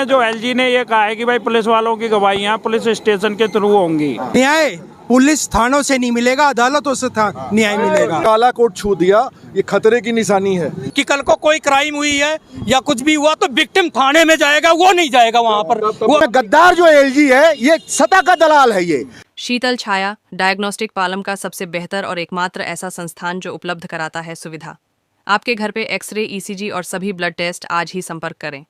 जो एलजी ने ये कहा है कि भाई पुलिस वालों की गवाहियां पुलिस स्टेशन के थ्रू होंगी। न्याय पुलिस थानों से नहीं मिलेगा, अदालतों से न्याय मिलेगा। काला कोड छू दिया, ये खतरे की निशानी है कि कल को कोई क्राइम हुई है या कुछ भी हुआ तो विक्टिम थाने में जाएगा, वो नहीं जाएगा वहाँ पर। वो गद्दार जो एलजी है ये सत्ता का दलाल है। ये शीतल छाया डायग्नोस्टिक पालम का सबसे बेहतर और एकमात्र ऐसा संस्थान जो उपलब्ध कराता है सुविधा। आपके घर पे एक्सरे, ईसीजी और सभी ब्लड टेस्ट आज ही संपर्क करें।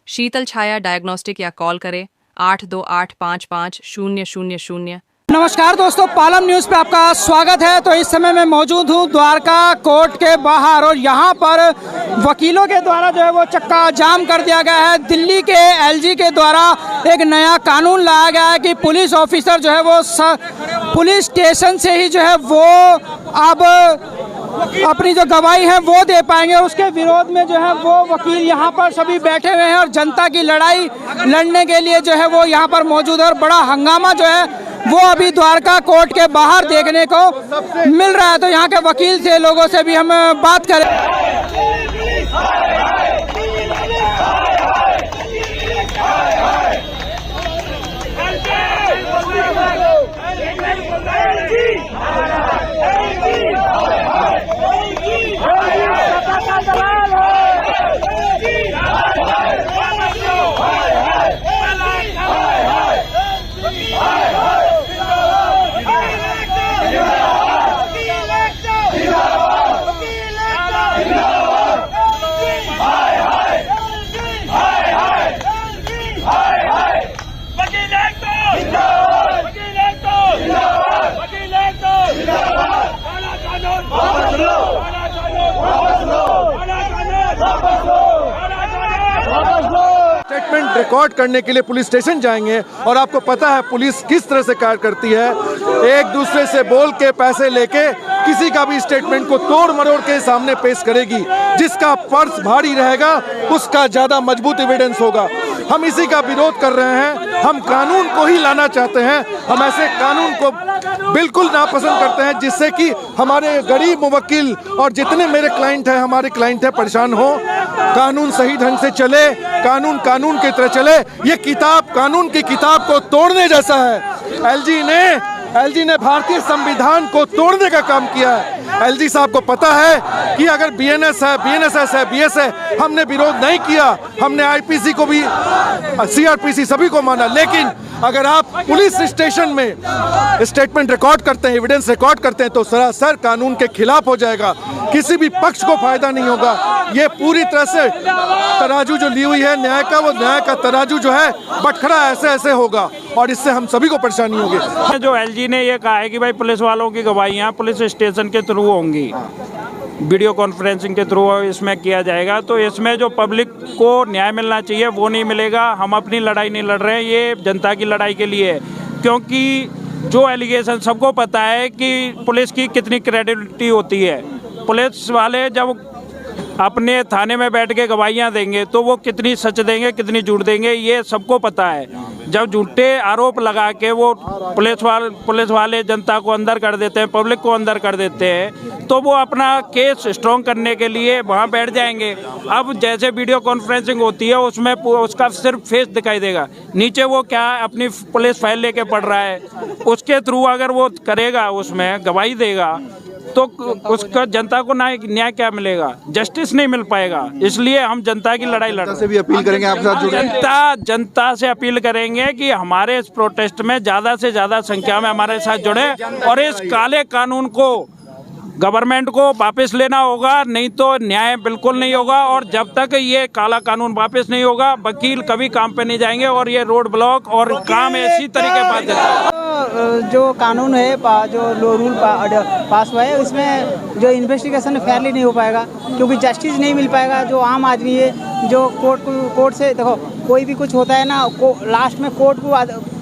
शीतल छाया डायग्नोस्टिक या कॉल करें 82855000। नमस्कार दोस्तों, पालम न्यूज पे आपका स्वागत है। तो इस समय मैं मौजूद हूँ द्वारका कोर्ट के बाहर और यहाँ पर वकीलों के द्वारा जो है वो चक्का जाम कर दिया गया है। दिल्ली के एलजी के द्वारा एक नया कानून लाया गया है कि पुलिस ऑफिसर जो है वो पुलिस स्टेशन से ही जो है वो अब अपनी जो गवाही है वो दे पाएंगे। उसके विरोध में जो है वो वकील यहाँ पर सभी बैठे हुए हैं और जनता की लड़ाई लड़ने के लिए जो है वो यहाँ पर मौजूद है। और बड़ा हंगामा जो है वो अभी द्वारका कोर्ट के बाहर देखने को मिल रहा है। तो यहाँ के वकील से लोगों से भी हम बात करें। स्टेटमेंट रिकॉर्ड करने के लिए पुलिस स्टेशन जाएंगे और आपको पता है पुलिस किस तरह से कार्य करती है। एक दूसरे से बोल के पैसे लेके किसी का भी स्टेटमेंट को तोड़ मरोड़ के सामने पेश करेगी। जिसका पर्स भारी रहेगा उसका ज्यादा मजबूत एविडेंस होगा। हम इसी का विरोध कर रहे हैं। हम कानून को ही लाना चाहते हैं। हम ऐसे कानून को बिल्कुल नापसंद करते हैं जिससे कि हमारे गरीब मुवक्किल और जितने मेरे क्लाइंट हैं, हमारे क्लाइंट हैं, परेशान हो। कानून सही ढंग से चले, कानून कानून की तरह चले। ये किताब कानून की किताब को तोड़ने जैसा है। एलजी ने भारतीय संविधान को तोड़ने का काम किया है। एलजी साहब को पता है कि अगर बीएनएस है, बीएनएसएस है, बीएस है, हमने विरोध नहीं किया। हमने आईपीसी को भी, सीआरपीसी सभी को माना। लेकिन अगर आप पुलिस स्टेशन में स्टेटमेंट रिकॉर्ड करते हैं, एविडेंस रिकॉर्ड करते हैं तो सरासर कानून के खिलाफ हो जाएगा। किसी भी पक्ष को फायदा नहीं होगा। ये पूरी तरह से तराजू जो ली हुई है न्याय का, वो न्याय का तराजू जो है बटखरा ऐसे होगा और इससे हम सभी को परेशानी होगी। जो एलजी ने ये कहा है कि भाई पुलिस वालों की गवाहियां पुलिस स्टेशन के थ्रू होंगी, वीडियो कॉन्फ्रेंसिंग के थ्रू इसमें किया जाएगा। तो इसमें जो पब्लिक को न्याय मिलना चाहिए वो नहीं मिलेगा। हम अपनी लड़ाई नहीं लड़ रहे हैं, ये जनता की लड़ाई के लिए है। क्योंकि जो एलिगेशन सबको पता है कि पुलिस की कितनी क्रेडिबिलिटी होती है। पुलिस वाले जब अपने थाने में बैठ के गवाहियाँ देंगे तो वो कितनी सच देंगे, कितनी झूठ देंगे, ये सबको पता है। जब झूठे आरोप लगा के वो पुलिस वाले जनता को अंदर कर देते हैं, पब्लिक को अंदर कर देते हैं, तो वो अपना केस स्ट्रॉन्ग करने के लिए वहाँ बैठ जाएंगे। अब जैसे वीडियो कॉन्फ्रेंसिंग होती है उसमें उसका सिर्फ फेस दिखाई देगा, नीचे वो क्या अपनी पुलिस फाइल लेके पढ़ रहा है। उसके थ्रू अगर वो करेगा, उसमें गवाही देगा तो उसका जनता को न्याय क्या मिलेगा? जस्टिस नहीं मिल पाएगा। इसलिए हम जनता की लड़ाई लड़ रहे हैं। भी अपील करेंगे आपके साथ जुड़े। जनता से अपील करेंगे कि हमारे इस प्रोटेस्ट में ज़्यादा से ज़्यादा संख्या में हमारे साथ जुड़े और इस काले कानून को गवर्नमेंट को वापस लेना होगा, नहीं तो न्याय बिल्कुल नहीं होगा। और जब तक ये काला कानून वापस नहीं होगा वकील कभी काम पे नहीं जाएंगे और ये रोड ब्लॉक और काम इसी तरीके पास जो कानून है, जो रूल पास हुआ है, उसमें जो इन्वेस्टिगेशन फेयरली नहीं हो पाएगा क्योंकि जस्टिस नहीं मिल पाएगा। जो आम आदमी है जो कोर्ट से देखो कोई भी कुछ होता है ना, लास्ट में कोर्ट को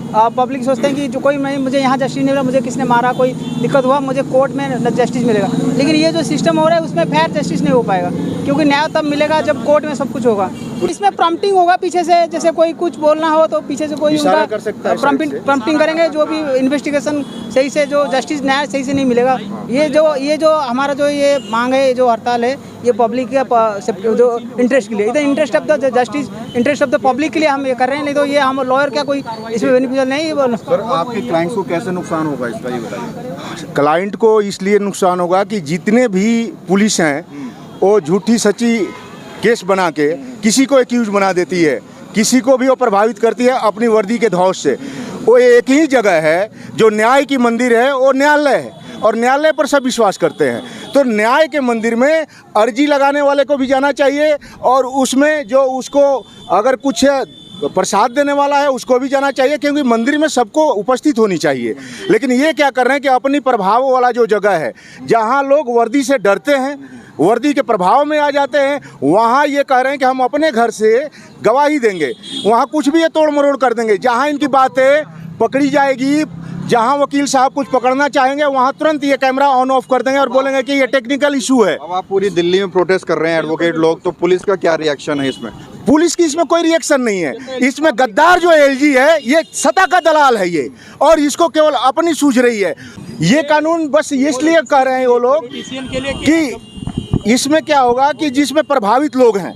पब्लिक सोचते हैं कि जो कोई मुझे यहाँ जस्टिस नहीं मिला, मुझे किसने मारा, कोई दिक्कत हुआ, मुझे कोर्ट में जस्टिस मिलेगा। लेकिन ये जो सिस्टम हो रहा है उसमें फेयर जस्टिस नहीं हो पाएगा क्योंकि न्याय तब मिलेगा जब कोर्ट में सब कुछ होगा। इसमें प्रम्प्टिंग होगा पीछे से, जैसे कोई कुछ बोलना हो तो पीछे से कोई उनका प्रम्प्टिंग करेंगे। जो भी इन्वेस्टिगेशन सही से, जो जस्टिस न्याय सही से नहीं मिलेगा। ये जो हमारा जो ये मांग है, जो हड़ताल है, ये पब्लिक के जो इंटरेस्ट के लिए, इधर interest of the justice, interest of the public के लिए हम ये कर रहे हैं, नहीं तो ये हम लॉयर क्या कोई इसमें बेनिफिशियल नहीं है। सर आपके क्लाइंट्स को कैसे नुकसान होगा इसका ये बताइए। क्लाइंट को इसलिए नुकसान होगा कि जितने भी पुलिस हैं वो झूठी सच्ची केस बना के किसी को एक्यूज बना देती है, किसी को भी वो प्रभावित करती है अपनी वर्दी के धौस से। वो एक ही जगह है जो न्याय की मंदिर है, वो न्यायालय है, और न्यायालय पर सब विश्वास करते हैं। तो न्याय के मंदिर में अर्जी लगाने वाले को भी जाना चाहिए, और उसमें जो उसको अगर कुछ प्रसाद देने वाला है उसको भी जाना चाहिए, क्योंकि मंदिर में सबको उपस्थित होनी चाहिए। लेकिन ये क्या कर रहे हैं कि अपनी प्रभाव वाला जो जगह है जहाँ लोग वर्दी से डरते हैं, वर्दी के प्रभाव में आ जाते हैं, वहाँ ये कह रहे हैं कि हम अपने घर से गवाही देंगे, वहाँ कुछ भी ये तोड़ मरोड़ कर देंगे। जहाँ इनकी बातें पकड़ी जाएगी, जहाँ वकील साहब कुछ पकड़ना चाहेंगे, वहाँ तुरंत ये कैमरा ऑन ऑफ कर देंगे और बोलेंगे कि ये टेक्निकल इशू है। अब आप पूरी दिल्ली में प्रोटेस्ट कर रहे हैं एडवोकेट लोग, तो पुलिस का क्या रिएक्शन है इसमें? पुलिस की इसमें कोई रिएक्शन नहीं है। इसमें गद्दार जो एलजी है ये सत्ता का दलाल है ये, और इसको केवल अपनी सूझ रही है। ये कानून बस इसलिए कह रहे हैं वो लोग कि इसमें क्या होगा कि जिसमें प्रभावित लोग हैं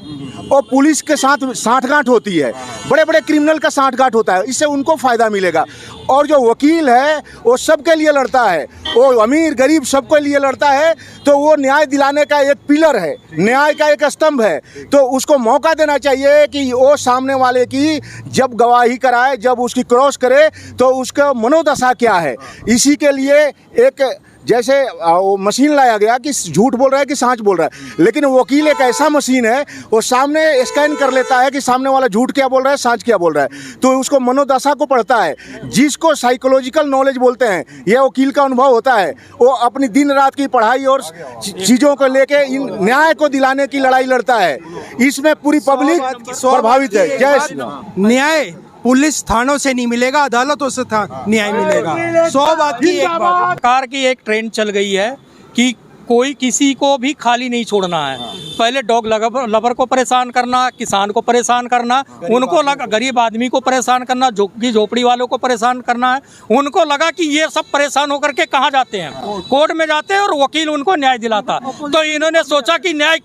और पुलिस के साथ साठगांठ होती है, बड़े बड़े क्रिमिनल का साठगांठ होता है, इससे उनको फ़ायदा मिलेगा। और जो वकील है वो सबके लिए लड़ता है, वो अमीर गरीब सबके लिए लड़ता है, तो वो न्याय दिलाने का एक पिलर है, न्याय का एक स्तंभ है। तो उसको मौका देना चाहिए कि वो सामने वाले की जब गवाही कराए, जब उसकी क्रॉस करे, तो उसका मनोदशा क्या है। इसी के लिए एक जैसे वो मशीन लाया गया कि झूठ बोल रहा है कि सच बोल रहा है, लेकिन वकील एक ऐसा मशीन है वो सामने स्कैन कर लेता है कि सामने वाला झूठ क्या बोल रहा है, सच क्या बोल रहा है। तो उसको मनोदशा को पढ़ता है, जिसको साइकोलॉजिकल नॉलेज बोलते हैं, यह वकील का अनुभव होता है। वो अपनी दिन रात की पढ़ाई और चीज़ों को लेके इन न्याय को दिलाने की लड़ाई लड़ता है। इसमें पूरी पब्लिक प्रभावित है। जय श्री राम। न्याय पुलिस थानों से नहीं मिलेगा, अदालतों से न्याय मिलेगा। 100 बात की एक बात। सरकार की एक ट्रेंड चल गई है कि कोई किसी को भी खाली नहीं छोड़ना है। पहले डॉग लवर को परेशान करना, किसान को परेशान करना, उनको लगा गरीब आदमी को परेशान करना, झुग्गी झोपड़ी वालों को परेशान करना है। उनको लगा कि ये सब परेशान होकर के कहाँ जाते हैं, कोर्ट में जाते हैं और वकील उनको न्याय दिलाता। तो इन्होंने सोचा कि न्याय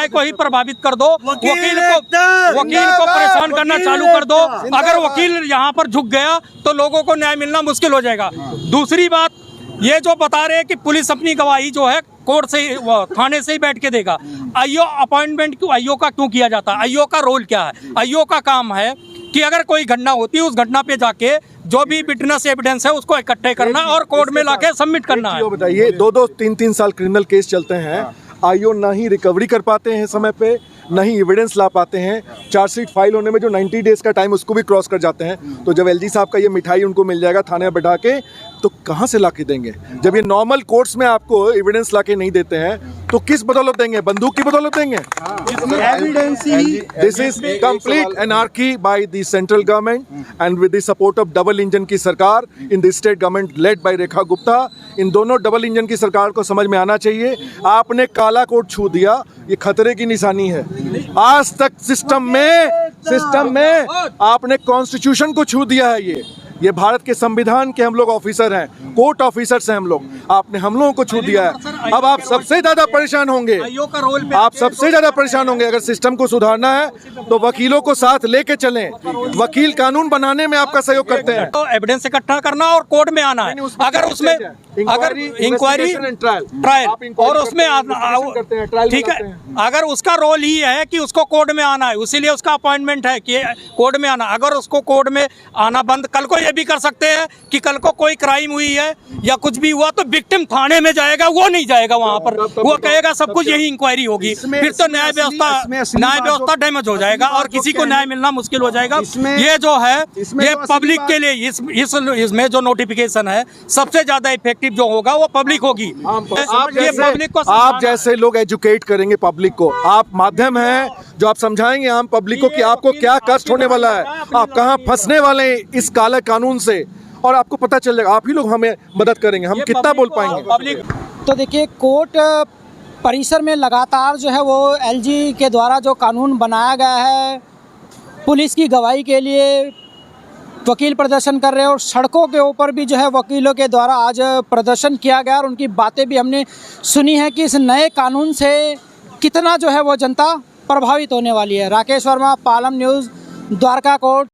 को ही प्रभावित कर दो, वकील को परेशान करना चालू कर दो। अगर वकील यहाँ पर झुक गया तो लोगों को न्याय मिलना मुश्किल हो जाएगा। दूसरी बात ये जो बता रहे हैं कि पुलिस अपनी गवाही जो है कोर्ट से थाने से ही बैठ के देगा। आईओ अपॉइंटमेंट क्यों, आईओ का क्यों किया जाता है? आईओ का रोल क्या है? आईओ का काम है कि अगर कोई घटना होती है उस घटना पे जाके जो भी विटनेस एविडेंस है उसको इकट्ठे करना और कोर्ट में लाके सबमिट करना है। बताइए 2-2, 3-3 साल क्रिमिनल केस चलते हैं, आईओ ना ही रिकवरी कर पाते हैं समय पे, नहीं एविडेंस ला पाते हैं। चार्जशीट फाइल होने में जो 90 डेज का टाइम उसको भी क्रॉस कर जाते हैं। तो जब एलजी साहब का ये मिठाई उनको मिल जाएगा थाने में बैठा के, तो कहाँ से ला के देंगे? जब ये नॉर्मल कोर्ट्स में आपको एविडेंस ला के नहीं देते हैं तो किस बदौलत देंगे? बंदूक की बदौलत देंगे? This is complete anarchy by the central government and with the support of double engine की सरकार in the state government led by Rekha Gupta. इन दोनों डबल इंजन की सरकार को समझ में आना चाहिए, आपने काला कोड छू दिया, ये खतरे की निशानी है। आज तक सिस्टम में आपने कॉन्स्टिट्यूशन को छू दिया है। ये भारत के संविधान के हम लोग ऑफिसर हैं, कोर्ट ऑफिसर्स हैं हम लोग, आपने हम लोगों को छू दिया है। अब आप सबसे ज्यादा परेशान होंगे, आप सबसे ज्यादा परेशान होंगे। अगर सिस्टम को सुधारना है तो वकीलों को साथ लेके चलें। वकील कानून बनाने में आपका सहयोग करते हैं। तो एविडेंस इकट्ठा करना और कोर्ट में आना है। अगर उसमें अगर इंक्वायरी ट्रायल और उसमें ठीक है, अगर उसका रोल ही है कि उसको कोर्ट में आना है, इसीलिए उसका अपॉइंटमेंट है कि कोर्ट में आना। अगर उसको कोर्ट में आना बंद, कल को ये भी कर सकते हैं कि कल को कोई क्राइम हुई है या कुछ भी हुआ तो विक्टिम थाने में जाएगा, वो नहीं जाएगा वहां पर, वो कहेगा सब कुछ यही इंक्वायरी होगी। फिर तो न्याय व्यवस्था डैमेज हो जाएगा और किसी को न्याय मिलना मुश्किल हो जाएगा। ये जो है ये पब्लिक के लिए इसमें जो नोटिफिकेशन है सबसे ज्यादा इफेक्टिव जो होगा वो पब्लिक होगी। आप जैसे लोग एजुकेट करेंगे पब्लिक को, आप माध्यम हैं जो आप समझाएंगे आम पब्लिक को कि आपको क्या कष्ट होने वाला है, आप कहाँ फंसने वाले हैं इस काले कानून से, और आपको पता चल जाएगा। आप ही लोग हमें मदद करेंगे, हम कितना बोल पाएंगे। तो देखिए कोर्ट परिसर में लगातार जो है वो एलजी के द्वारा जो कानून बनाया गया है पुलिस की गवाही के लिए वकील प्रदर्शन कर रहे हैं, और सड़कों के ऊपर भी जो है वकीलों के द्वारा आज प्रदर्शन किया गया और उनकी बातें भी हमने सुनी है कि इस नए कानून से कितना जो है वो जनता प्रभावित होने वाली है। Rakesh Verma, Palam news, Dwarka coat.